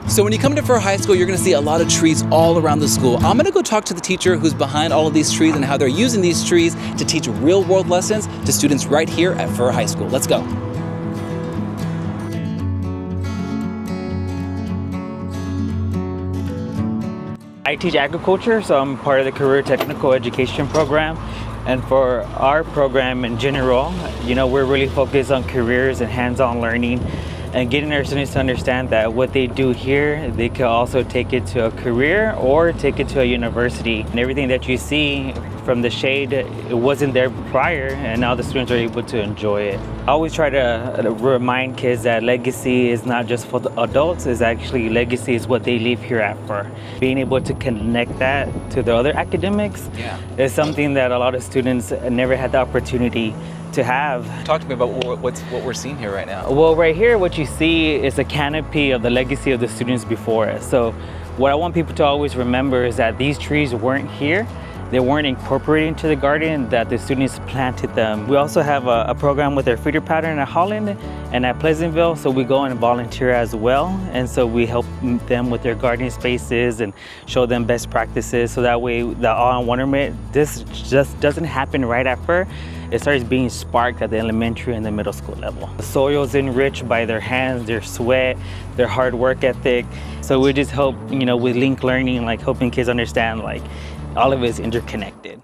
So when you come to Furr High School, you're gonna see a lot of trees all around the school. I'm gonna go talk to the teacher who's behind all of these trees and how they're using these trees to teach real world lessons to students right here at Furr High School. Let's go. I teach agriculture, so I'm part of the career technical education program. And for our program in general, we're really focused on careers and hands-on learning and getting our students to understand that what they do here, they can also take it to a career or take it to a university. And everything that you see from the shade, it wasn't there prior, and now the students are able to enjoy it. I always try to remind kids that legacy is not just for the adults, it's actually legacy is what they leave here at Furr. Being able to connect that to the other academics is something that a lot of students never had the opportunity to have. Talk to me about what we're seeing here right now. Well, right here, what you see is a canopy of the legacy of the students before us. So what I want people to always remember is that these trees weren't here. They weren't incorporated into the garden, that the students planted them. We also have a program with our feeder pattern at Holland and at Pleasantville, so we go and volunteer as well. And so we help them with their gardening spaces and show them best practices, so that way the awe wonderment, this just doesn't happen right at Furr. It starts being sparked at the elementary and the middle school level. The soil's enriched by their hands, their sweat, their hard work ethic. So we just help, with link learning, like helping kids understand all of it is interconnected.